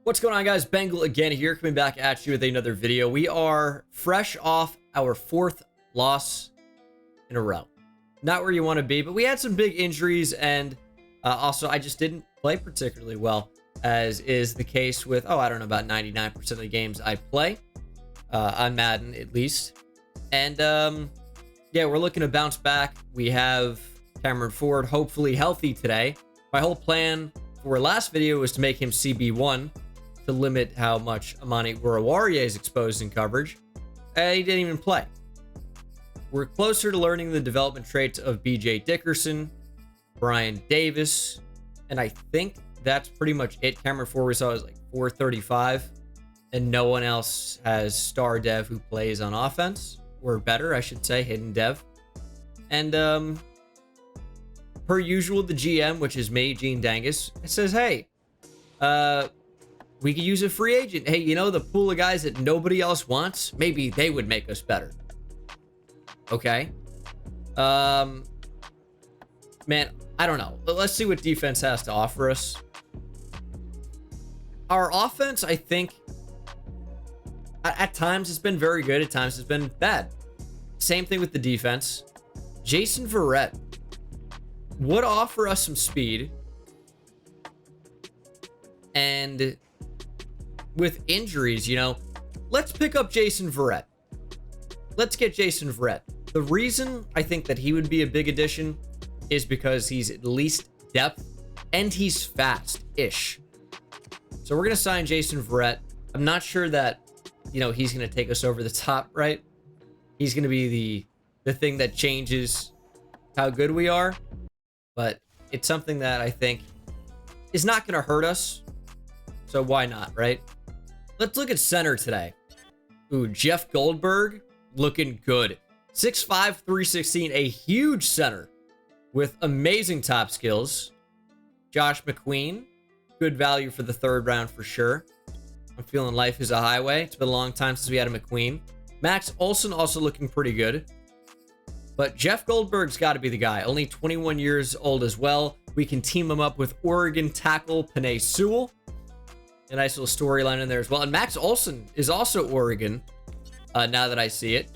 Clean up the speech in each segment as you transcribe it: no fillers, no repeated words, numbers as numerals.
What's going on, guys? Bengal again here, coming back at you with another video. We are fresh off our fourth loss in a row. Not where you want to be, but we had some big injuries, and also I just didn't play particularly well, as is the case with, I don't know, about 99% of the games I play, on Madden at least. And yeah, we're looking to bounce back. We have Cameron Ford hopefully healthy today. My whole plan for last video was to make him CB1 to limit how much Amani Urawarie is exposed in coverage. And he didn't even play. We're closer to learning the development traits of BJ Dickerson, Brian Davis, and I think that's pretty much it. Cameron Ford we saw is like 435, and no one else has star dev who plays on offense, or better, I should say, hidden dev. And per usual, the GM, which is me, Gene Dangus, it says, hey, we could use a free agent. Hey, you know, the pool of guys that nobody else wants, maybe they would make us better. Okay. Man, I don't know. Let's see what defense has to offer us. Our offense, I think, at times it's been very good. At times it's been bad. Same thing with the defense. Jason Verrett would offer us some speed. And with injuries, you know, let's pick up Jason Verrett. Let's get Jason Verrett. The reason I think that he would be a big addition is because he's at least depth and he's fast-ish. So we're going to sign Jason Verrett. I'm not sure that, you know, he's going to take us over the top, right? He's going to be the thing that changes how good we are. But it's something that I think is not going to hurt us. So why not, right? Let's look at center today. Ooh, Jeff Goldberg looking good. 6'5", 316, a huge center with amazing top skills. Josh McQueen, good value for the third round for sure. I'm feeling life is a highway. It's been a long time since we had a McQueen. Max Olson also looking pretty good. But Jeff Goldberg's got to be the guy. Only 21 years old as well. We can team him up with Oregon tackle Penei Sewell. A nice little storyline in there as well. And Max Olson is also Oregon, now that I see it.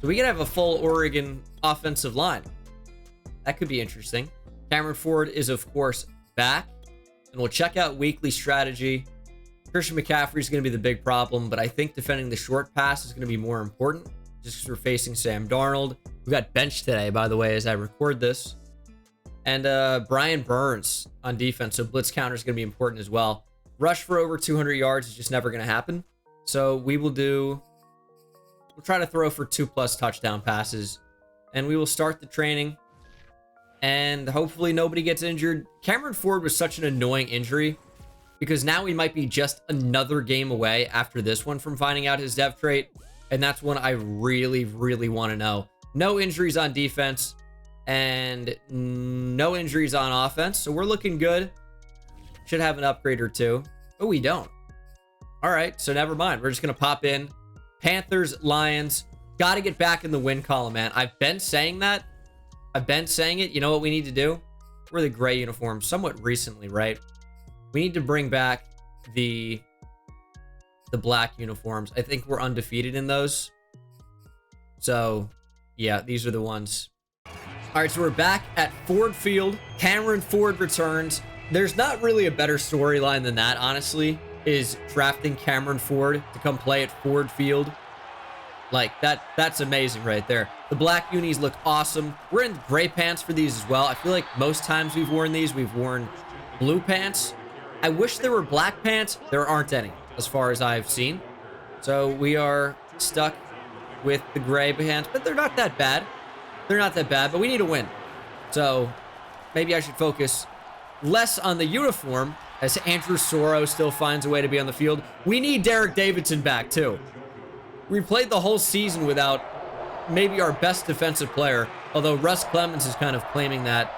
So we could have a full Oregon offensive line. That could be interesting. Cameron Ford is, of course, back. And we'll check out weekly strategy. Christian McCaffrey is going to be the big problem, but I think defending the short pass is going to be more important, just because we're facing Sam Darnold. We got benched today, by the way, as I record this. And Brian Burns on defense, so blitz counter is going to be important as well. Rush for over 200 yards is just never going to happen. So we'll try to throw for 2+ touchdown passes. And we will start the training. And hopefully nobody gets injured. Cameron Ford was such an annoying injury, because now we might be just another game away after this one from finding out his dev trait. And that's one I really, really want to know. No injuries on defense and no injuries on offense. So we're looking good. Should have an upgrade or two. Oh, we don't. All right, so never mind. We're just going to pop in. Panthers, Lions. Got to get back in the win column, man. I've been saying that. I've been saying it. You know what we need to do? We're the gray uniforms somewhat recently, right? We need to bring back the black uniforms. I think we're undefeated in those. So, yeah, these are the ones. All right, so we're back at Ford Field. Cameron Ford returns. There's not really a better storyline than that, honestly, is drafting Cameron Ford to come play at Ford Field. Like, that's amazing right there. The black unis look awesome. We're in gray pants for these as well. I feel like most times we've worn these, we've worn blue pants. I wish there were black pants. There aren't any, as far as I've seen. So we are stuck with the gray pants, but they're not that bad. They're not that bad, but we need a win. So maybe I should focus less on the uniform, as Andrew Soro still finds a way to be on the field. We need Derek Davidson back, too. We played the whole season without maybe our best defensive player, although Russ Clemens is kind of claiming that.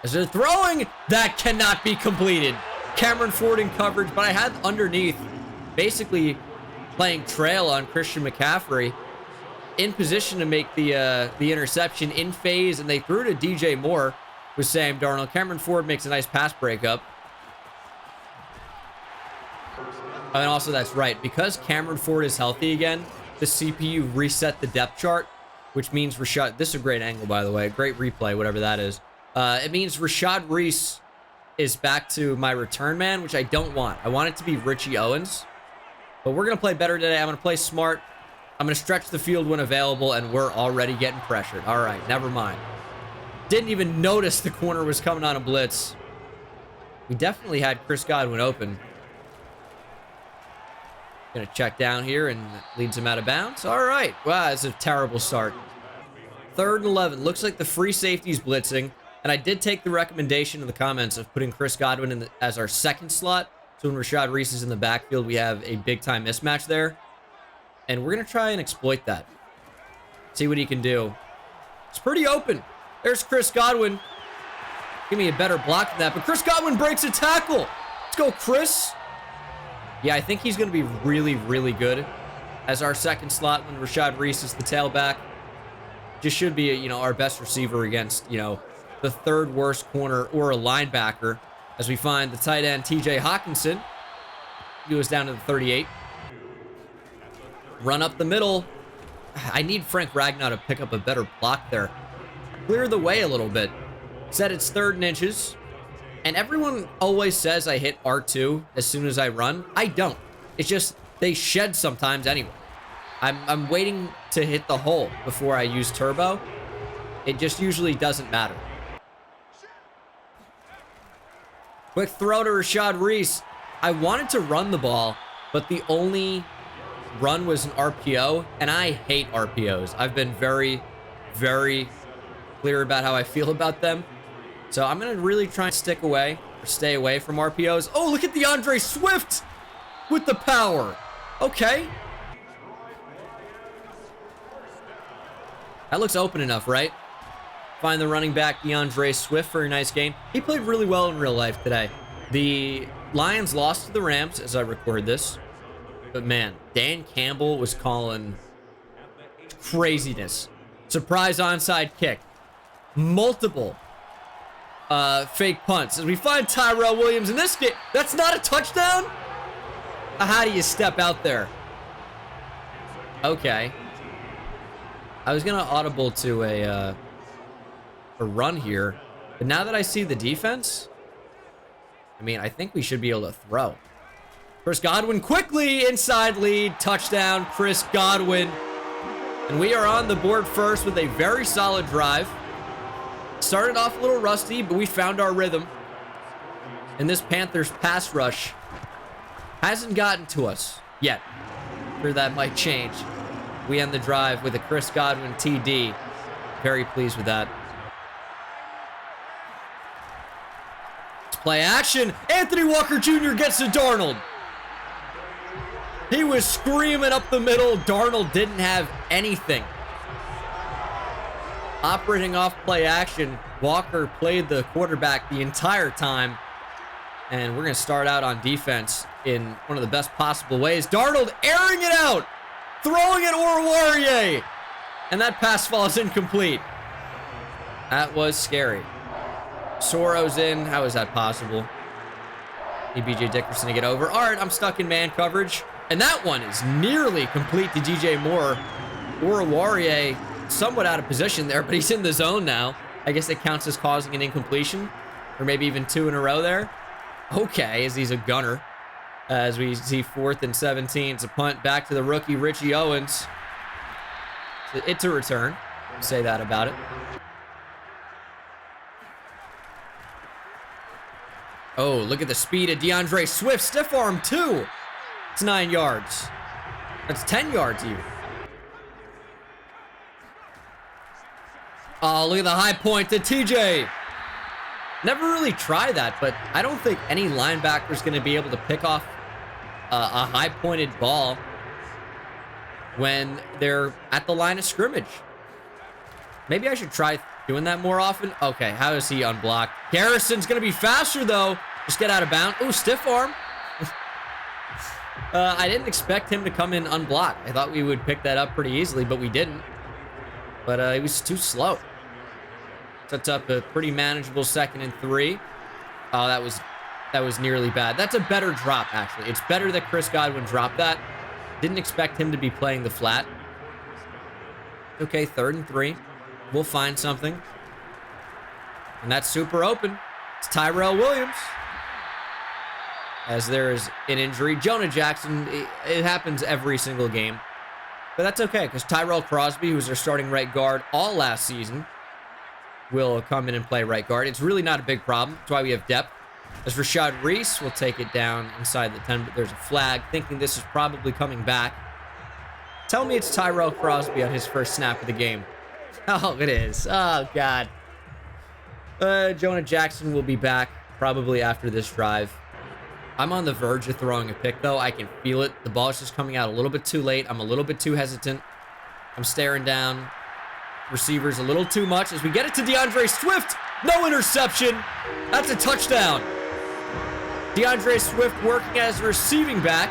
As they're throwing, that cannot be completed. Cameron Ford in coverage, but I had underneath basically playing trail on Christian McCaffrey in position to make the interception in phase, and they threw to DJ Moore. with Sam Darnold. Cameron Ford makes a nice pass breakup. And also, that's right. Because Cameron Ford is healthy again, the CPU reset the depth chart, which means Rashad... This is a great angle, by the way. Great replay, whatever that is. It means Rashad Reese is back to my return man, which I don't want. I want it to be Richie Owens. But we're going to play better today. I'm going to play smart. I'm going to stretch the field when available, and we're already getting pressured. All right, never mind. Didn't even notice the corner was coming on a blitz. We definitely had Chris Godwin open. Gonna check down here, and leads him out of bounds. All right. Wow, that's a terrible start. 3rd and 11. Looks like the free safety's blitzing. And I did take the recommendation in the comments of putting Chris Godwin in as our second slot. So when Rashad Reese is in the backfield, we have a big-time mismatch there. And we're going to try and exploit that. See what he can do. It's pretty open. There's Chris Godwin. Give me a better block than that. But Chris Godwin breaks a tackle. Let's go, Chris. Yeah, I think he's going to be really, really good as our second slot when Rashad Reese is the tailback. Just should be, you know, our best receiver against, you know, the 3rd worst corner or a linebacker, as we find the tight end TJ Hawkinson. He was down to the 38. Run up the middle. I need Frank Ragnow to pick up a better block there. Clear the way a little bit. Said it's 3rd and inches. And everyone always says I hit R2 as soon as I run. I don't. It's just they shed sometimes anyway. I'm waiting to hit the hole before I use turbo. It just usually doesn't matter. Quick throw to Rashad Reese. I wanted to run the ball, but the only run was an RPO, and I hate RPOs. I've been very, very clear about how I feel about them. So I'm going to really try and stick away or stay away from RPOs. Oh, look at DeAndre Swift with the power. Okay. That looks open enough, right? Find the running back, DeAndre Swift, for a nice game. He played really well in real life today. The Lions lost to the Rams as I record this. But man, Dan Campbell was calling craziness. Surprise onside kick. Multiple fake punts. As we find Tyrell Williams in this game. That's not a touchdown? How do you step out there? Okay. I was going to audible to a run here. But now that I see the defense, I mean, I think we should be able to throw. Chris Godwin quickly, inside lead, touchdown, Chris Godwin. And we are on the board first with a very solid drive. Started off a little rusty, but we found our rhythm. And this Panthers pass rush hasn't gotten to us yet. Sure, that might change. We end the drive with a Chris Godwin TD. Very pleased with that. Let's play action. Anthony Walker Jr. gets to Darnold. He was screaming up the middle. Darnold didn't have anything. Operating off play action, Walker played the quarterback the entire time. And we're going to start out on defense in one of the best possible ways. Darnold airing it out, throwing it Oruwariye. And that pass falls incomplete. That was scary. Soro's in. How is that possible? Need BJ Dickerson to get over. All right, I'm stuck in man coverage. And that one is nearly complete to DJ Moore. Oruwariye somewhat out of position there, but he's in the zone now. I guess it counts as causing an incompletion, or maybe even 2 in a row there. Okay, as he's a gunner. As we see 4th and 17. It's a punt back to the rookie, Richie Owens. It's a return. Say that about it. Oh, look at the speed of DeAndre Swift. Stiff arm, too. It's 9 yards. That's 10 yards, even. Oh, look at the high point to TJ. Never really tried that, but I don't think any linebacker is going to be able to pick off a high-pointed ball when they're at the line of scrimmage. Maybe I should try doing that more often. Okay, how is he unblocked? Garrison's going to be faster, though. Just get out of bounds. Ooh, stiff arm. I didn't expect him to come in unblocked. I thought we would pick that up pretty easily, but we didn't. But he was too slow. Sets up a pretty manageable 2nd and 3. Oh, that was nearly bad. That's a better drop, actually. It's better that Chris Godwin dropped that. Didn't expect him to be playing the flat. Okay, 3rd and 3. We'll find something. And that's super open. It's Tyrell Williams. As there is an injury. Jonah Jackson, it happens every single game. But that's okay, because Tyrell Crosby, who was their starting right guard all last season, will come in and play right guard. It's really not a big problem. That's why we have depth. As Rashad Reese will take it down inside the 10, but there's a flag, thinking this is probably coming back. Tell me it's Tyrell Crosby on his first snap of the game. Oh, it is. Oh, God. Jonah Jackson will be back probably after this drive. I'm on the verge of throwing a pick, though. I can feel it. The ball's just coming out a little bit too late. I'm a little bit too hesitant. I'm staring down receivers a little too much as we get it to DeAndre Swift. No interception. That's a touchdown. DeAndre Swift working as a receiving back,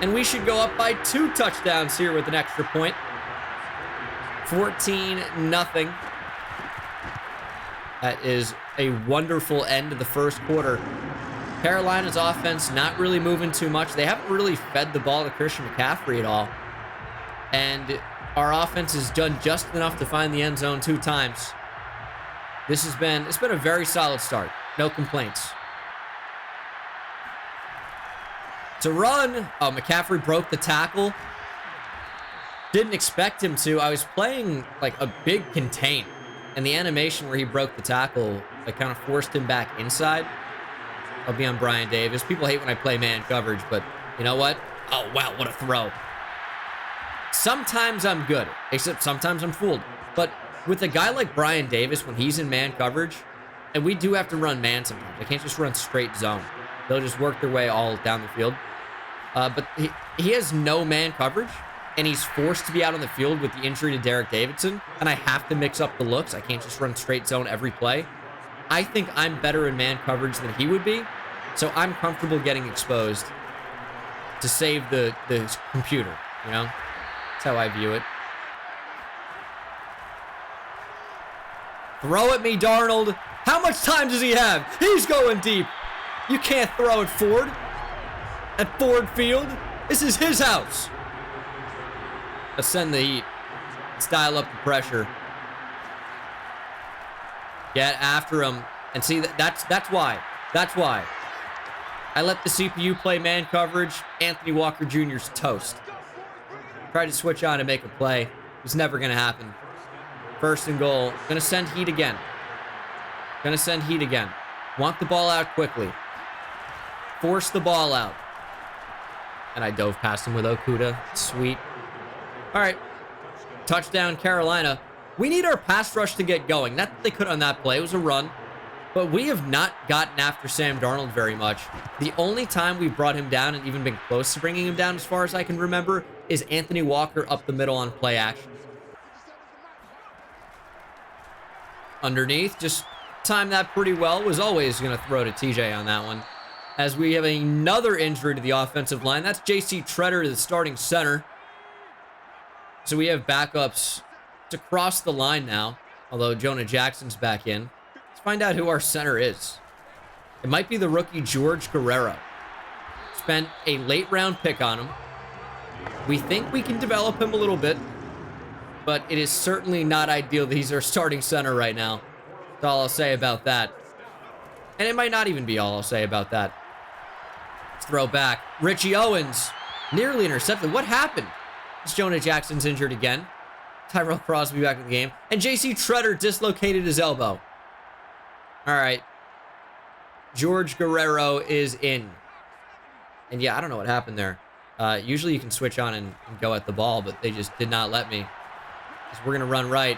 and we should go up by 2 touchdowns here with an extra point. 14-0. That is a wonderful end to the first quarter. Carolina's offense not really moving too much. They haven't really fed the ball to Christian McCaffrey at all. And our offense has done just enough to find the end zone 2 times. It's been a very solid start. No complaints. To run. Oh, McCaffrey broke the tackle. Didn't expect him to. I was playing like a big contain. And the animation where he broke the tackle, I kind of forced him back inside. I'll be on Brian Davis. People hate when I play man coverage, but you know what? Oh, wow, what a throw. Sometimes I'm good, except sometimes I'm fooled. But with a guy like Brian Davis, when he's in man coverage, and we do have to run man sometimes. I can't just run straight zone. They'll just work their way all down the field. But he has no man coverage, and he's forced to be out on the field with the injury to Derek Davidson, and I have to mix up the looks. I can't just run straight zone every play. I think I'm better in man coverage than he would be, so I'm comfortable getting exposed to save the computer, you know? That's how I view it. Throw at me, Darnold. How much time does he have? He's going deep. You can't throw at Ford. At Ford Field. This is his house. Let's send the heat. Let's dial up the pressure. Get after him. And see, that's why. That's why. I let the CPU play man coverage. Anthony Walker Jr.'s toast. Tried to switch on and make a play. It was never going to happen. 1st and goal. Gonna send heat again. Gonna send heat again. Want the ball out quickly. Force the ball out. And I dove past him with Okuda. Sweet. All right. Touchdown, Carolina. We need our pass rush to get going. Not that they could on that play. It was a run. But we have not gotten after Sam Darnold very much. The only time we brought him down and even been close to bringing him down as far as I can remember is Anthony Walker up the middle on play action. Underneath, just timed that pretty well. Was always going to throw to TJ on that one. As we have another injury to the offensive line. That's J.C. Treader, the starting center. So we have backups to cross the line now. Although Jonah Jackson's back in. Let's find out who our center is. It might be the rookie George Guerrero. Spent a late round pick on him. We think we can develop him a little bit. But it is certainly not ideal that he's our starting center right now. That's all I'll say about that. And it might not even be all I'll say about that. Let's throw back. Richie Owens nearly intercepted. What happened? Jonah Jackson's injured again. Tyrell Crosby back in the game. And J.C. Treader dislocated his elbow. All right. George Guerrero is in. And yeah, I don't know what happened there. Usually you can switch on and go at the ball, but they just did not let me. We're going to run right.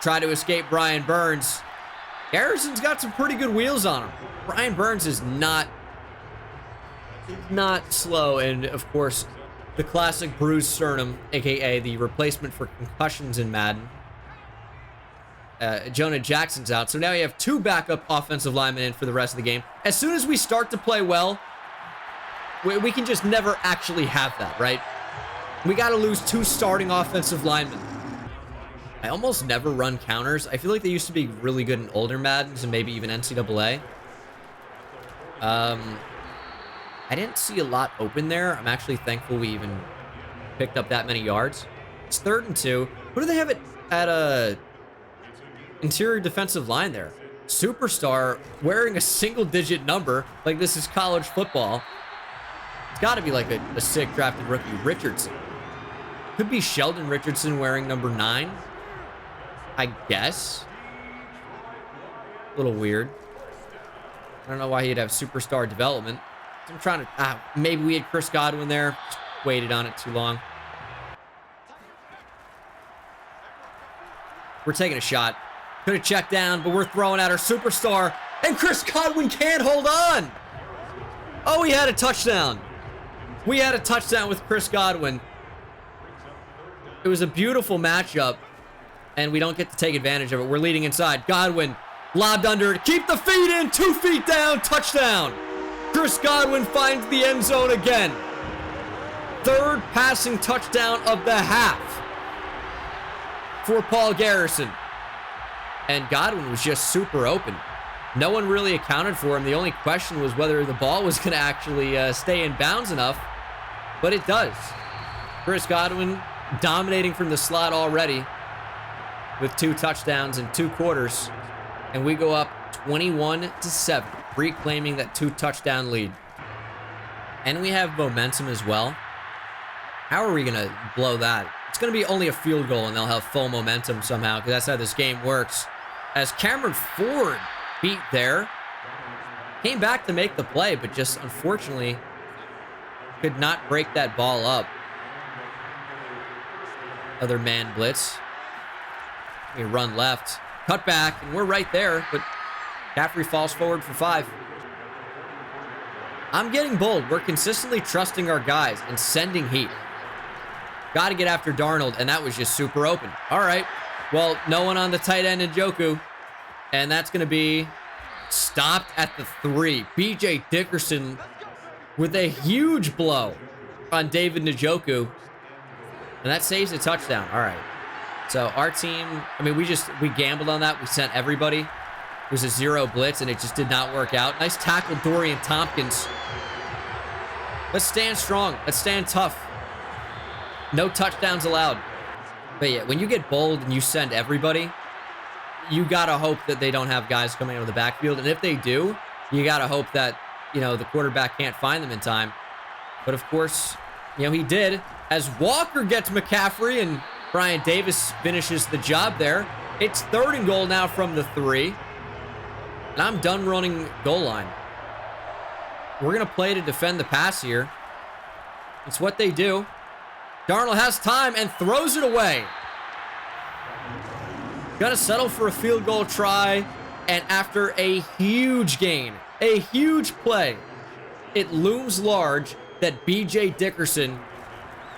Try to escape Brian Burns. Harrison's got some pretty good wheels on him. Brian Burns is not slow. And, of course, the classic bruised sternum, a.k.a. the replacement for concussions in Madden. Jonah Jackson's out. So now we have 2 backup offensive linemen in for the rest of the game. As soon as we start to play well, we can just never actually have that, right? We got to lose 2 starting offensive linemen. I almost never run counters. I feel like they used to be really good in older Maddens and maybe even NCAA. I didn't see a lot open there. I'm actually thankful we even picked up that many yards. It's 3rd and 2. What do they have at a interior defensive line there? Superstar wearing a single-digit number like this is college football. It's got to be like a sick drafted rookie. Richardson. Could be Sheldon Richardson wearing number 9. I guess. A little weird. I don't know why he'd have superstar development. I'm trying to... maybe we had Chris Godwin there. Just waited on it too long. We're taking a shot. Could have checked down, but we're throwing out our superstar. And Chris Godwin can't hold on. Oh, he had a touchdown. We had a touchdown with Chris Godwin. It was a beautiful matchup, and we don't get to take advantage of it. We're leading inside. Godwin lobbed under it. Keep the feet in. 2 feet down. Touchdown. Chris Godwin finds the end zone again. 3rd passing touchdown of the half for Paul Garrison. And Godwin was just super open. No one really accounted for him. The only question was whether the ball was going to actually stay in bounds enough. But it does. Chris Godwin dominating from the slot already with 2 touchdowns in 2 quarters. And we go up 21-7, reclaiming that 2 touchdown lead. And we have momentum as well. How are we going to blow that? It's going to be only a field goal and they'll have full momentum somehow because that's how this game works. As Cameron Ford beat there, came back to make the play, but just unfortunately could not break that ball up. Other man blitz. We run left, cut back, and we're right there, but Caffrey falls forward for 5. I'm getting bold. We're consistently trusting our guys and sending heat. Got to get after Darnold, and that was just super open. All right. Well, no one on the tight end in Njoku, and that's going to be stopped at the 3. B.J. Dickerson with a huge blow on David Njoku, and that saves a touchdown. All right. So our team, I mean, we gambled on that. We sent everybody. It was a 0 blitz, and it just did not work out. Nice tackle, Dorian Tompkins. Let's stand strong. Let's stand tough. No touchdowns allowed. But yeah, when you get bold and you send everybody, you got to hope that they don't have guys coming out of the backfield. And if they do, you got to hope that, you know, the quarterback can't find them in time. But of course, you know, he did. As Walker gets McCaffrey and Brian Davis finishes the job there. It's 3rd and goal now from the 3. And I'm done running goal line. We're going to play to defend the pass here. It's what they do. Darnold has time and throws it away. Got to settle for a field goal try. And after a huge gain, a huge play, it looms large that B.J. Dickerson,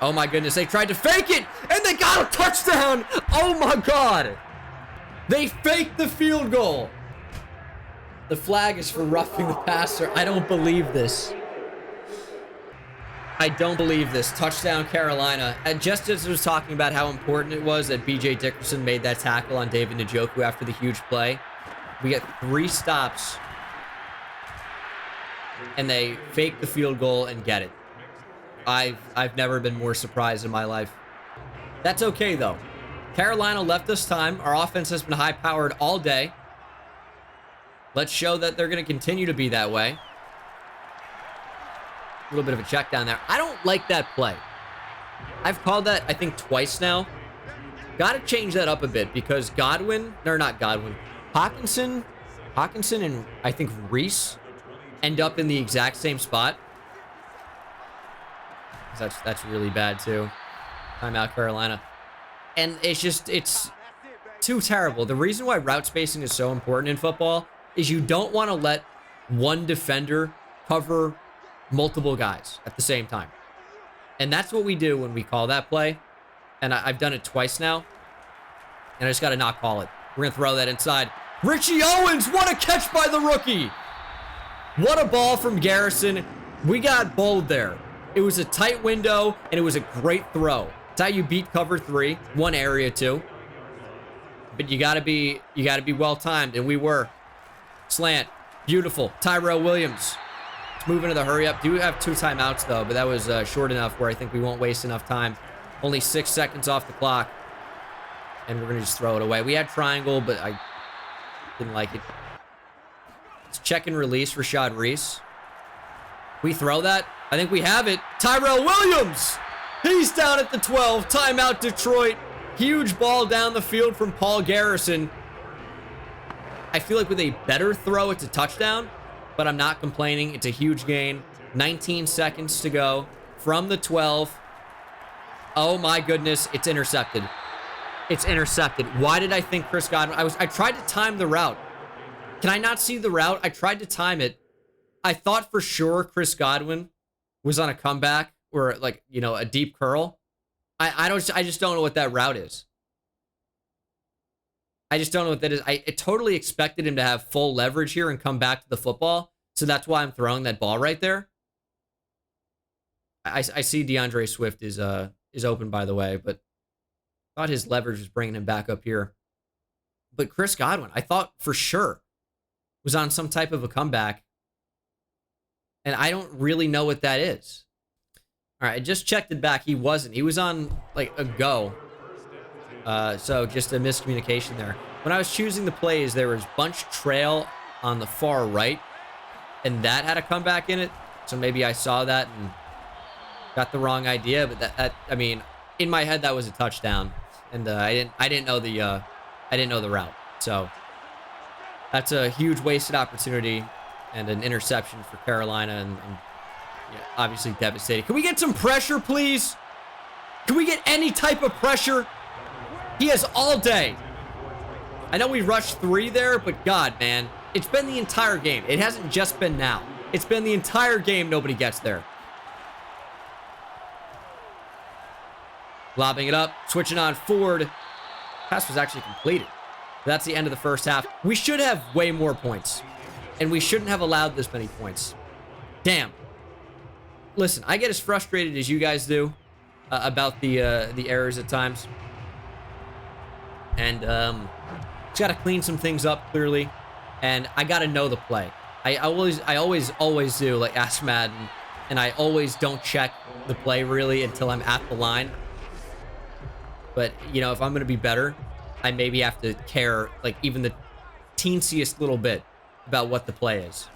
oh my goodness, they tried to fake it and they got a touchdown. Oh my God. They faked the field goal. The flag is for roughing the passer. I don't believe this. I don't believe this. Touchdown, Carolina. And just as I was talking about how important it was that B.J. Dickerson made that tackle on David Njoku after the huge play, we get 3 stops, and they fake the field goal and get it. I've never been more surprised in my life. That's okay, though. Carolina left us time. Our offense has been high-powered all day. Let's show that they're going to continue to be that way. A little bit of a check down there. I don't like that play. I've called that, I think, twice now. Got to change that up a bit because Hawkinson and I think Reese end up in the exact same spot. That's really bad too. Timeout, Carolina. And it's too terrible. The reason why route spacing is so important in football is you don't want to let one defender cover multiple guys at the same time. And that's what we do when we call that play. And I've done it twice now. And I just got to not call it. We're going to throw that inside. Richie Owens, what a catch by the rookie. What a ball from Garrison. We got bold there. It was a tight window, and it was a great throw. It's how you beat cover 3, one area 2. But you gotta be well timed, and we were. Slant, beautiful. Tyrell Williams. Let's move into the hurry up. Do have 2 timeouts though, but that was short enough where I think we won't waste enough time. Only 6 seconds off the clock, and we're gonna just throw it away. We had triangle, but I didn't like it. Let's check and release Rashad Reese. We throw that. I think we have it. Tyrell Williams. He's down at the 12. Timeout, Detroit. Huge ball down the field from Paul Garrison. I feel like with a better throw, it's a touchdown, but I'm not complaining. It's a huge gain. 19 seconds to go from the 12. Oh my goodness, it's intercepted. It's intercepted. Why did I think Chris Godwin? I tried to time the route. Can I not see the route? I tried to time it. I thought for sure Chris Godwin was on a comeback or like, you know, a deep curl. I just don't know what that route is. I just don't know what that is. I totally expected him to have full leverage here and come back to the football. So that's why I'm throwing that ball right there. I see DeAndre Swift is open, by the way, but I thought his leverage was bringing him back up here. But Chris Godwin, I thought for sure was on some type of a comeback. And I don't really know what that is. All right, I just checked it back. He wasn't. He was on, like, a go. So just a miscommunication there. When I was choosing the plays, there was bunch trail on the far right. And that had a comeback in it. So maybe I saw that and got the wrong idea. But that I mean, in my head, that was a touchdown. And I didn't know the route. So that's a huge wasted opportunity and an interception for Carolina. And yeah, obviously devastating. Can we get some pressure, please? Can we get any type of pressure? He has all day. I know we rushed 3 there, but God, man. It's been the entire game. It hasn't just been now. It's been the entire game nobody gets there. Lobbing it up. Switching on Ford. Pass was actually completed. That's the end of the first half. We should have way more points. And we shouldn't have allowed this many points. Damn. Listen, I get as frustrated as you guys do about the errors at times. And just got to clean some things up, clearly. And I got to know the play. I always do, like, ask Madden. And I always don't check the play, really, until I'm at the line. But, you know, if I'm going to be better, I maybe have to care, like, even the teensiest little bit about what the play is.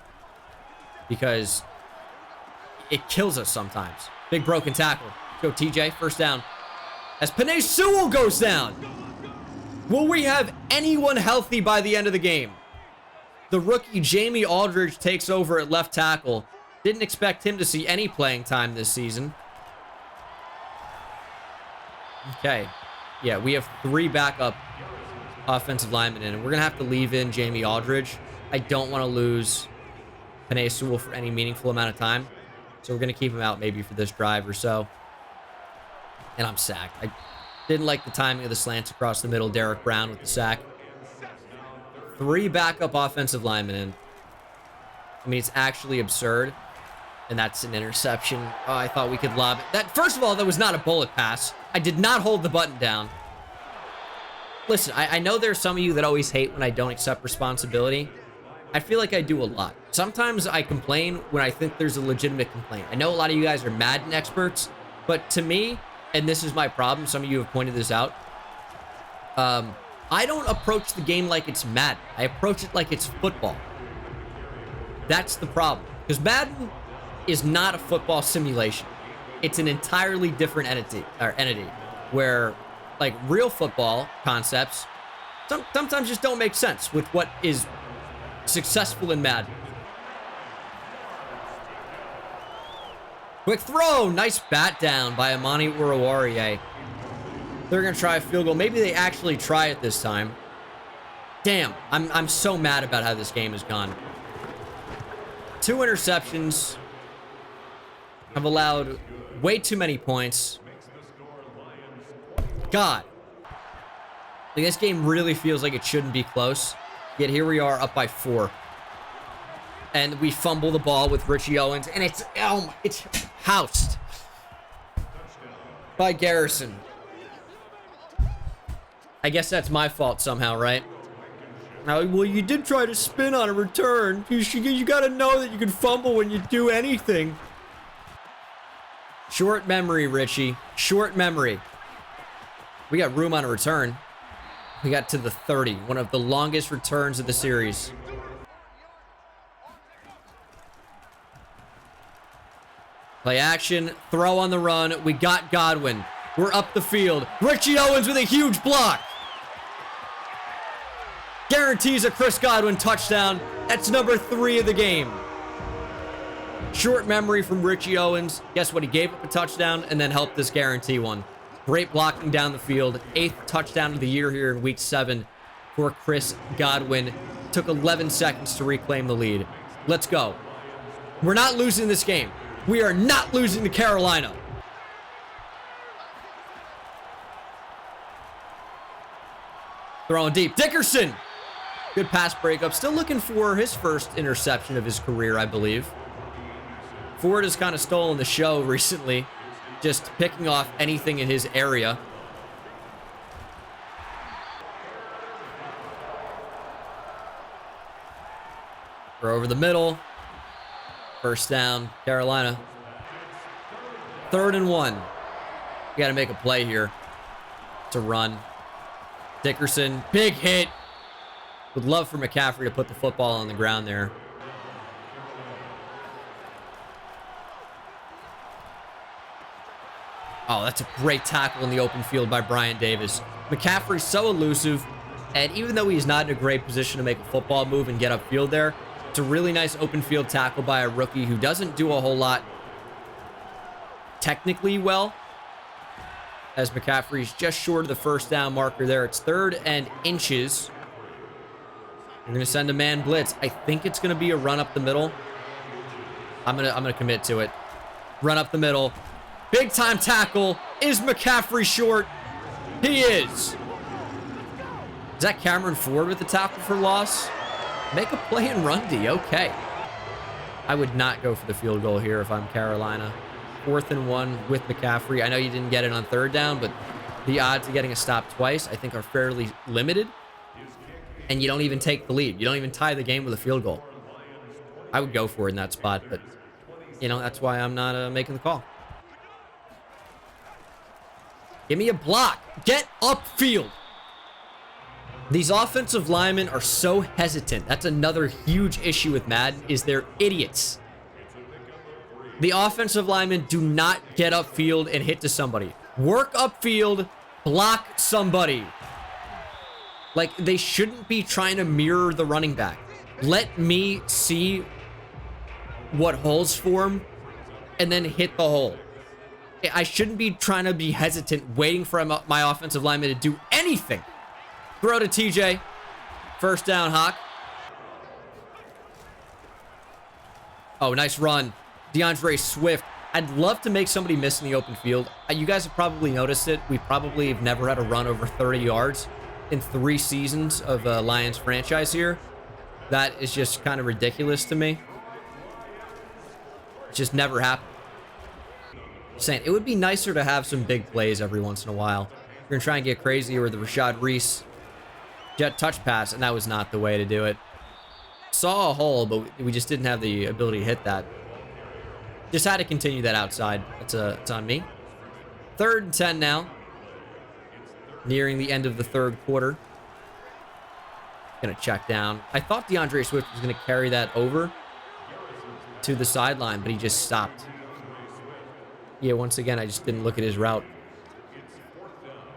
Because it kills us sometimes. Big broken tackle. Go TJ, first down. As Penei Sewell goes down. Will we have anyone healthy by the end of the game? The rookie Jamie Aldridge takes over at left tackle. Didn't expect him to see any playing time this season. Okay. Yeah, we have 3 backup offensive linemen in, and we're going to have to leave in Jamie Aldridge. I don't want to lose Penei Sewell for any meaningful amount of time. So we're going to keep him out maybe for this drive or so. And I'm sacked. I didn't like the timing of the slants across the middle. Derek Brown with the sack. 3 backup offensive linemen in. I mean, it's actually absurd. And that's an interception. Oh, I thought we could lob it. That, first of all, that was not a bullet pass. I did not hold the button down. Listen, I know there's some of you that always hate when I don't accept responsibility. I feel like I do a lot. Sometimes I complain when I think there's a legitimate complaint. I know a lot of you guys are Madden experts, but to me, and this is my problem, some of you have pointed this out, I don't approach the game like it's Madden. I approach it like it's football. That's the problem. Because Madden is not a football simulation. It's an entirely different entity where, like, real football concepts sometimes just don't make sense with what is successful in Madden. Quick throw. Nice bat down by Amani Urawarie. They're going to try a field goal. Maybe they actually try it this time. Damn. I'm so mad about how this game has gone. 2 interceptions. Have allowed way too many points. God. Like, this game really feels like it shouldn't be close. Yet here we are up by 4. And we fumble the ball with Richie Owens. And it's housed by Garrison. I guess that's my fault somehow, right? Now, well, you did try to spin on a return. You got to know that you can fumble when you do anything. Short memory, Richie. Short memory. We got room on a return. We got to the 30. One of the longest returns of the series. Play action. Throw on the run. We got Godwin. We're up the field. Richie Owens with a huge block. Guarantees a Chris Godwin touchdown. That's number 3 of the game. Short memory from Richie Owens. Guess what? He gave up a touchdown and then helped this guarantee one. Great blocking down the field. 8th touchdown of the year here in week 7 for Chris Godwin. Took 11 seconds to reclaim the lead. Let's go. We're not losing this game. We are not losing to Carolina. Throwing deep. Dickerson. Good pass breakup. Still looking for his first interception of his career, I believe. Ford has kind of stolen the show recently. Just picking off anything in his area. We're over the middle. First down, Carolina. 3rd and 1. You got to make a play here to run. Dickerson, big hit. Would love for McCaffrey to put the football on the ground there. Oh, that's a great tackle in the open field by Brian Davis. McCaffrey's so elusive, and even though he's not in a great position to make a football move and get upfield there, it's a really nice open field tackle by a rookie who doesn't do a whole lot technically well, as McCaffrey's just short of the first down marker there. It's 3rd and inches. We're going to send a man blitz. I think it's going to be a run up the middle. I'm going to commit to it. Run up the middle. Big time tackle. Is McCaffrey short? He is. Is that Cameron Ford with the tackle for loss? Make a play and run D. Okay. I would not go for the field goal here if I'm Carolina. 4th and 1 with McCaffrey. I know you didn't get it on 3rd down, but the odds of getting a stop twice, I think, are fairly limited. And you don't even take the lead. You don't even tie the game with a field goal. I would go for it in that spot, but, you know, that's why I'm not making the call. Give me a block. Get upfield. These offensive linemen are so hesitant. That's another huge issue with Madden, is they're idiots. The offensive linemen do not get upfield and hit to somebody. Work upfield, block somebody. Like, they shouldn't be trying to mirror the running back. Let me see what holes form and then hit the hole. I shouldn't be trying to be hesitant, waiting for my offensive lineman to do anything. Throw to TJ. First down, Hawk. Oh, nice run. DeAndre Swift. I'd love to make somebody miss in the open field. You guys have probably noticed it. We probably have never had a run over 30 yards in 3 seasons of a Lions franchise here. That is just kind of ridiculous to me. It just never happened. Saying it would be nicer to have some big plays every once in a while. We're gonna try and get crazy with the Rashad Reese jet touch pass, and that was not the way to do it. Saw a hole, but we just didn't have the ability to hit that. Just had to continue that outside. It's on me. 3rd and 10 now. Nearing the end of the 3rd quarter. Gonna check down. I thought DeAndre Swift was gonna carry that over to the sideline, but he just stopped. Yeah, once again, I just didn't look at his route.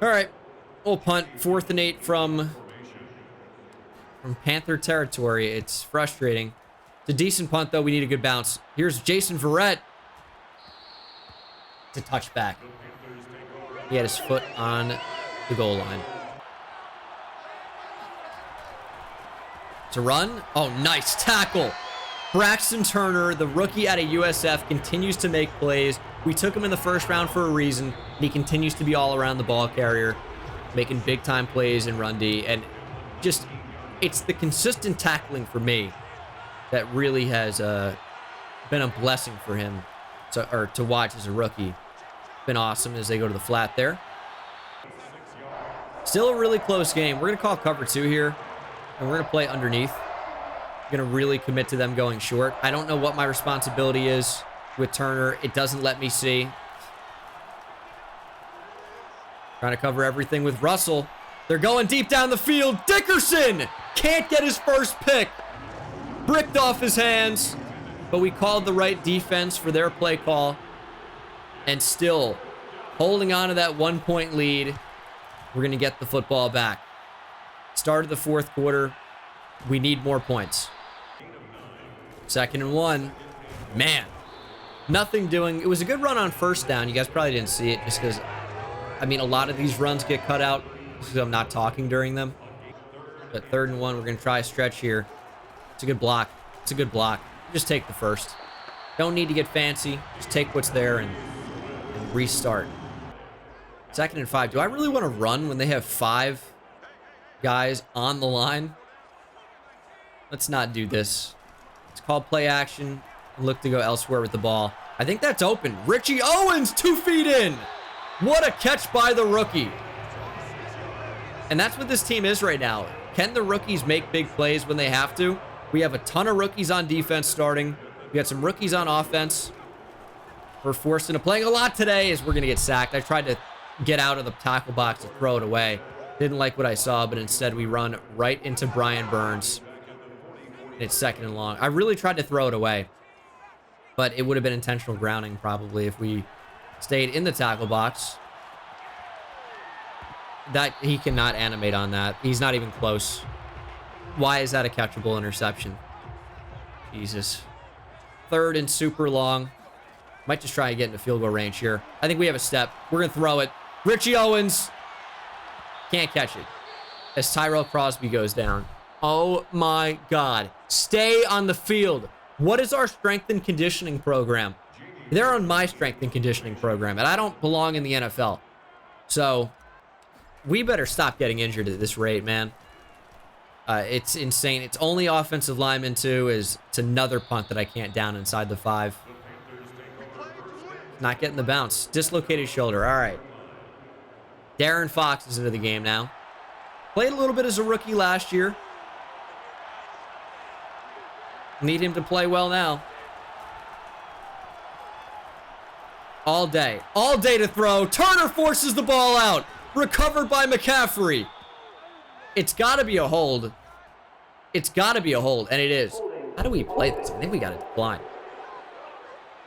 All right, we'll punt. 4th and 8 from Panther territory. It's frustrating. It's a decent punt, though. We need a good bounce. Here's Jason Verrett. It's a touchback. He had his foot on the goal line. To run. Oh, nice tackle. Braxton Turner, the rookie out of USF, continues to make plays. We took him in the 1st round for a reason, and he continues to be all around the ball carrier, making big-time plays in run D. And just, it's the consistent tackling for me that really has been a blessing for him to watch as a rookie. Been awesome as they go to the flat there. Still a really close game. We're going to call cover 2 here, and we're going to play underneath. Going to really commit to them going short. I don't know what my responsibility is with Turner. It doesn't let me see. Trying to cover everything with Russell. They're going deep down the field. Dickerson can't get his first pick. Bricked off his hands. But we called the right defense for their play call. And still holding on to that 1-point lead. We're going to get the football back. Start of the fourth quarter. We need more points. 2nd and 1. Man, nothing doing. It was a good run on first down. You guys probably didn't see it just because, I mean, a lot of these runs get cut out because I'm not talking during them. But 3rd and 1, we're going to try a stretch here. It's a good block. It's a good block. Just take the first. Don't need to get fancy. Just take what's there and restart. 2nd and 5. Do I really want to run when they have 5 guys on the line? Let's not do this. It's called play action and look to go elsewhere with the ball. I think that's open. Richie Owens, 2 feet in. What a catch by the rookie. And that's what this team is right now. Can the rookies make big plays when they have to? We have a ton of rookies on defense starting. We got some rookies on offense. We're forced into playing a lot today as we're going to get sacked. I tried to get out of the tackle box to throw it away. Didn't like what I saw, but instead we run right into Brian Burns. It's 2nd and long. I really tried to throw it away, but it would have been intentional grounding probably if we stayed in the tackle box. That he cannot animate on that. He's not even close. Why is that a catchable interception? Jesus. 3rd and super long. Might just try and get into field goal range here. I think we have a step. We're going to throw it. Richie Owens can't catch it as Tyrell Crosby goes down. Oh my God. Stay on the field. What is our strength and conditioning program? They're on my strength and conditioning program, and I don't belong in the NFL. So we better stop getting injured at this rate, man. It's insane. It's only offensive lineman too. It's another punt that I can't down inside the 5. Not getting the bounce. Dislocated shoulder. All right. Darren Fox is into the game now. Played a little bit as a rookie last year. Need him to play well now. All day. All day to throw. Turner forces the ball out. Recovered by McCaffrey. It's got to be a hold. It's got to be a hold, and it is. How do we play this? I think we got to decline.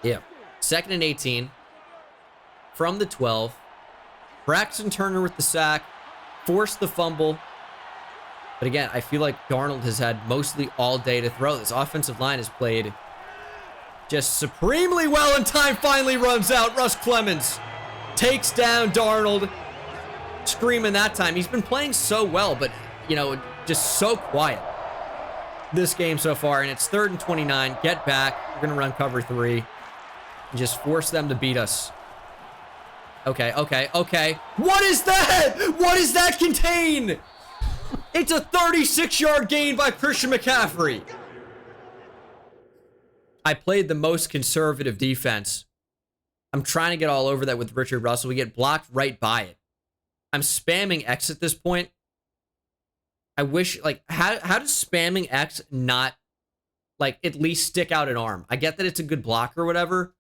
Yeah. 2nd and 18. From the 12. Braxton Turner with the sack. Forced the fumble. But again, I feel like Darnold has had mostly all day to throw. This offensive line has played just supremely well, and time finally runs out. Russ Clemens takes down Darnold. Screaming that time. He's been playing so well, but, you know, just so quiet this game so far. And it's 3rd and 29. Get back. We're going to run cover 3 and just force them to beat us. Okay, okay, okay. What is that? What does that contain? It's a 36-yard gain by Christian McCaffrey. I played the most conservative defense. I'm trying to get all over that with Richard Russell. We get blocked right by it. I'm spamming X at this point. I wish, like, how does spamming X not, like, at least stick out an arm? I get that it's a good block or whatever,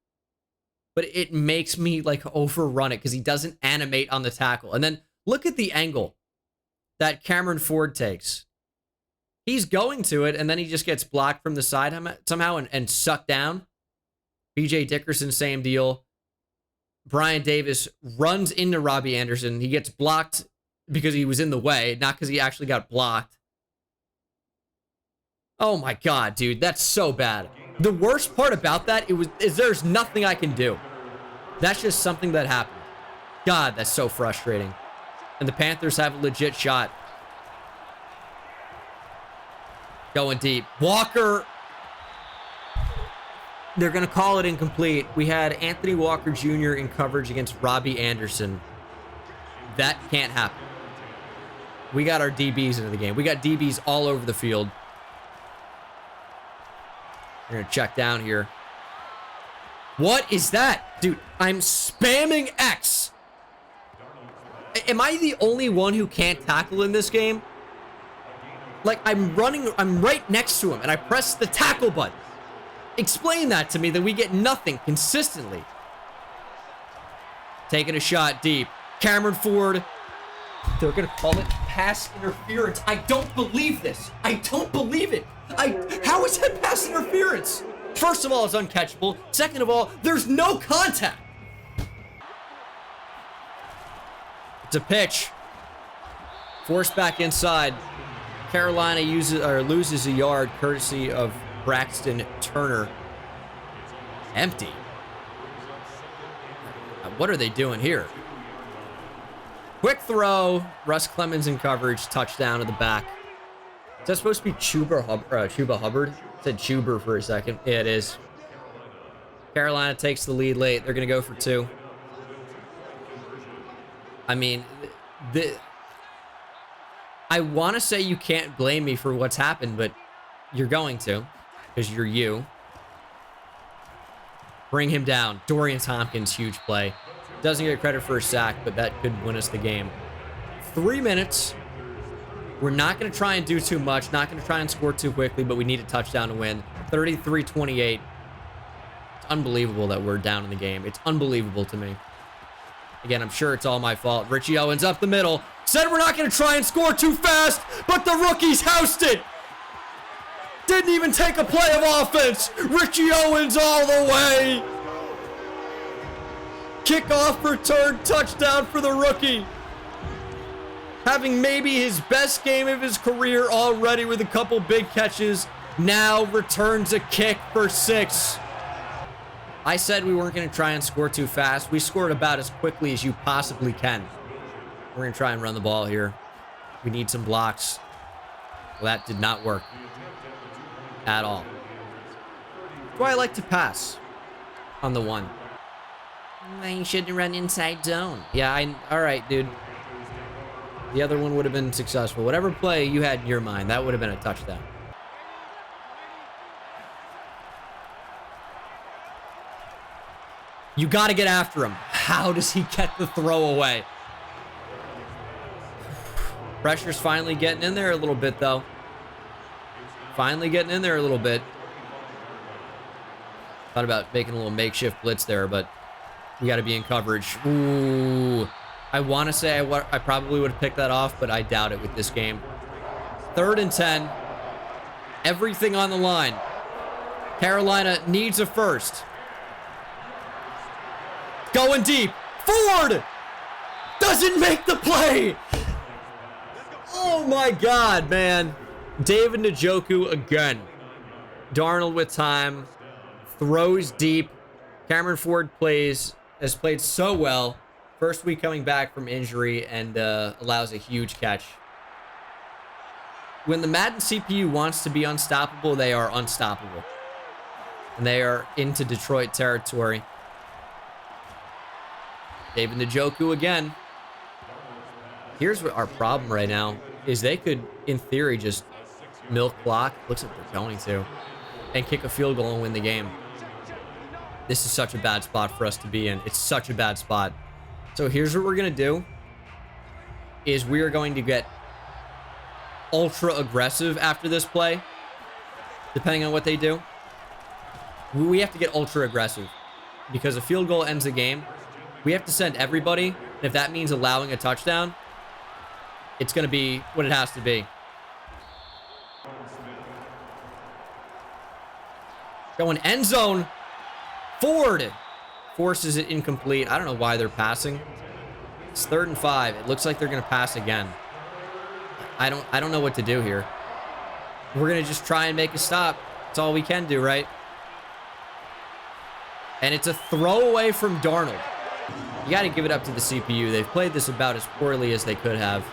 but it makes me, like, overrun it because he doesn't animate on the tackle. And then look at the angle that Cameron Ford takes. He's going to it, and then he just gets blocked from the side somehow and sucked down. BJ Dickerson, same deal. Brian Davis runs into Robbie Anderson. He gets blocked because he was in the way, not because he actually got blocked. Oh my God, dude, that's so bad. The worst part about that is there's nothing I can do. That's just something that happened. God, that's so frustrating. And the Panthers have a legit shot. Going deep. Walker. They're going to call it incomplete. We had Anthony Walker Jr. in coverage against Robbie Anderson. That can't happen. We got our DBs into the game. We got DBs all over the field. We're going to check down here. What is that? Dude, I'm spamming X. Am I the only one who can't tackle in this game? Like, I'm right next to him, and I press the tackle button. Explain that to me, that we get nothing consistently. Taking a shot deep. Cameron Ford. They're going to call it pass interference. I don't believe this. I don't believe it. How is that pass interference? First of all, it's uncatchable. Second of all, there's no contact. It's a pitch. Forced back inside. Carolina loses a yard courtesy of Braxton Turner. Empty. What are they doing here? Quick throw. Russ Clemens in coverage. Touchdown to the back. Is that supposed to be Chuba Hubbard? It said Chuber for a second. Yeah, it is. Carolina takes the lead late. They're going to go for 2. I mean, I want to say you can't blame me for what's happened, but you're going to, because you're you. Bring him down. Dorian Tompkins, huge play. Doesn't get credit for a sack, but that could win us the game. 3 minutes. We're not going to try and do too much. Not going to try and score too quickly, but we need a touchdown to win. 33-28. It's unbelievable that we're down in the game. It's unbelievable to me. Again, I'm sure it's all my fault. Richie Owens up the middle. Said we're not going to try and score too fast, but the rookies housed it. Didn't even take a play of offense. Richie Owens all the way. Kickoff return touchdown for the rookie. Having maybe his best game of his career already with a couple big catches, now returns a kick for 6. I said we weren't going to try and score too fast. We scored about as quickly as you possibly can. We're going to try and run the ball here. We need some blocks. Well, that did not work at all. Do I like to pass on the 1? You shouldn't run inside zone. Yeah, all right, dude. The other one would have been successful. Whatever play you had in your mind, that would have been a touchdown. You got to get after him. How does he get the throw away? Pressure's finally getting in there a little bit, though. Finally getting in there a little bit. Thought about making a little makeshift blitz there, but we got to be in coverage. Ooh. I want to say I probably would have picked that off, but I doubt it with this game. 3rd and 10. Everything on the line. Carolina needs a first. Going deep. Ford doesn't make the play. Oh my God, man. David Njoku again. Darnold with time. Throws deep. Cameron Ford has played so well. First week coming back from injury and allows a huge catch. When the Madden CPU wants to be unstoppable, they are unstoppable. And they are into Detroit territory. David Njoku again. Here's what our problem right now is they could, in theory, just milk clock. Looks like they're going to. And kick a field goal and win the game. This is such a bad spot for us to be in. It's such a bad spot. So here's what we're going to do. Is we are going to get ultra aggressive after this play. Depending on what they do. We have to get ultra aggressive. Because a field goal ends the game. We have to send everybody. And if that means allowing a touchdown, it's going to be what it has to be. Going end zone. Ford forces it incomplete. I don't know why they're passing. It's 3rd and 5. It looks like they're going to pass again. I don't know what to do here. We're going to just try and make a stop. That's all we can do, right? And it's a throwaway from Darnold. You got to give it up to the CPU. They've played this about as poorly as they could have.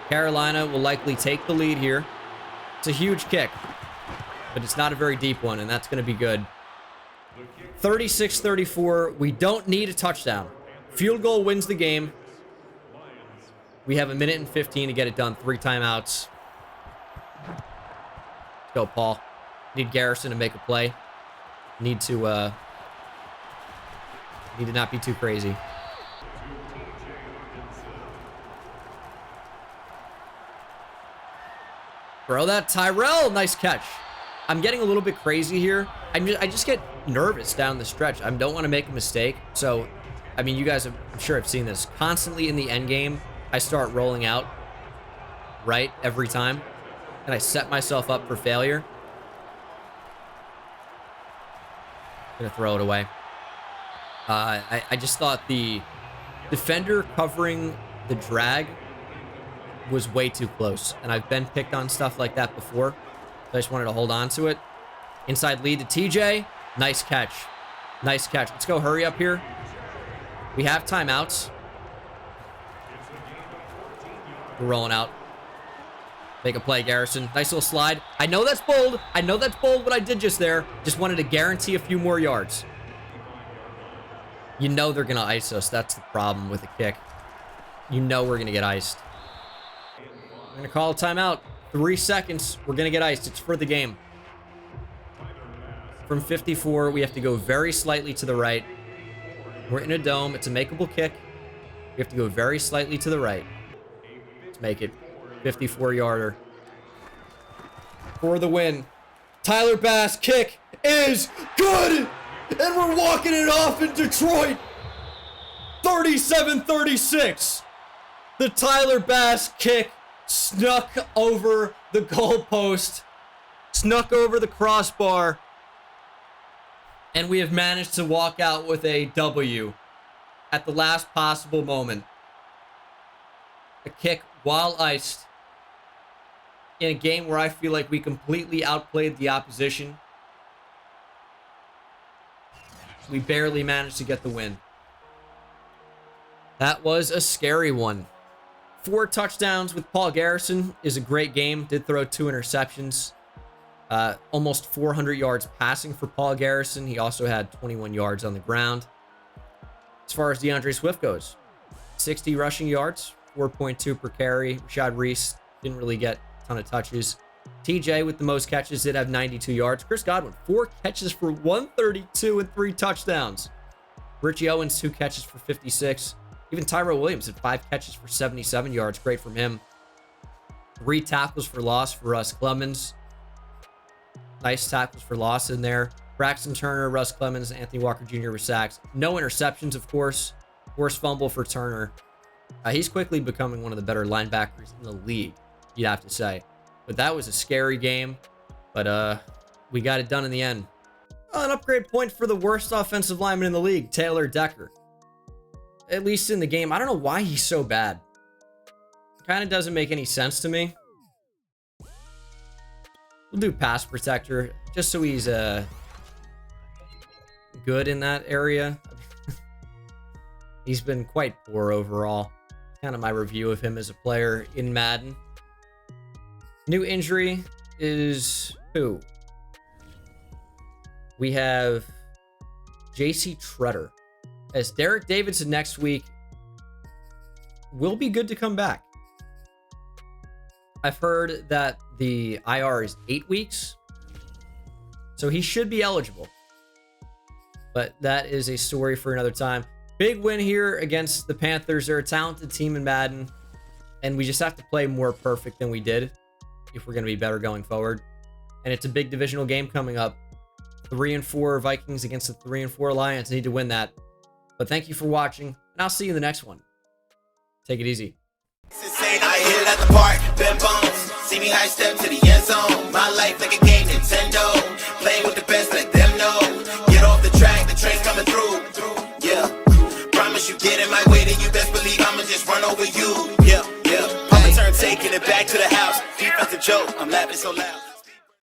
Carolina will likely take the lead here. It's a huge kick, but it's not a very deep one, and that's going to be good. 36-34. We don't need a touchdown. Field goal wins the game. We have 1 minute and 15 to get it done. 3 timeouts. Let's go, Paul. Need Garrison to make a play. Need to not be too crazy. Throw that, Tyrell. Nice catch. I'm getting a little bit crazy here. I just get nervous down the stretch. I don't want to make a mistake. So, I mean, you guys, I'm sure have seen this. Constantly in the end game, I start rolling out right every time. And I set myself up for failure. Gonna throw it away. I just thought the defender covering the drag was way too close. And I've been picked on stuff like that before. So I just wanted to hold on to it. Inside lead to TJ. Nice catch. Nice catch. Let's go hurry up here. We have timeouts. We're rolling out. Make a play, Garrison. Nice little slide. I know that's bold. I know that's bold what I did just there. Just wanted to guarantee a few more yards. You know they're going to ice us. That's the problem with the kick. You know we're going to get iced. I'm going to call a timeout. 3 seconds. We're going to get iced. It's for the game. From 54, we have to go very slightly to the right. We're in a dome. It's a makeable kick. We have to go very slightly to the right. Let's make it. 54-yarder. For the win. Tyler Bass kick is good! And we're walking it off in Detroit. 37-36. The Tyler Bass kick snuck over the goalpost. Snuck over the crossbar. And we have managed to walk out with a W at the last possible moment. A kick while iced in a game where I feel like we completely outplayed the opposition. We barely managed to get the win. That was a scary one. 4 touchdowns with Paul Garrison is a great game. Did throw 2 interceptions. Almost 400 yards passing for Paul Garrison. He also had 21 yards on the ground. As far as DeAndre Swift goes, 60 rushing yards, 4.2 per carry. Rashad Reese didn't really get a ton of touches. TJ with the most catches did have 92 yards. Chris Godwin, 4 catches for 132 and 3 touchdowns. Richie Owens, 2 catches for 56. Even Tyrell Williams had 5 catches for 77 yards. Great from him. 3 tackles for loss for Russ Clemens. Nice tackles for loss in there. Braxton Turner, Russ Clemens, Anthony Walker Jr. with sacks. No interceptions, of course. Worst fumble for Turner. He's quickly becoming one of the better linebackers in the league, you'd have to say. But that was a scary game. But we got it done in the end. An upgrade point for the worst offensive lineman in the league, Taylor Decker. At least in the game. I don't know why he's so bad. Kind of doesn't make any sense to me. We'll do pass protector, just so he's good in that area. He's been quite poor overall. Kind of my review of him as a player in Madden. New injury is who? We have J.C. Treader. As Derek Davidson next week will be good to come back. I've heard that the IR is 8 weeks. So he should be eligible. But that is a story for another time. Big win here against the Panthers. They're a talented team in Madden. And we just have to play more perfect than we did if we're going to be better going forward. And it's a big divisional game coming up. 3-4 Vikings against the 3-4 Lions. Need to win that. But thank you for watching, and I'll see you in the next one. Take it easy. Insane, I hit it at the park, Ben Bones. See me high step to the end zone. My life like a game, Nintendo. Playing with the best, let them know. Get off the track, the train's coming through. Yeah, promise you get in my way, then you best believe I'ma just run over you. Yeah, yeah. Papa turn taking it back to the house. Defensive joke, I'm laughing so loud.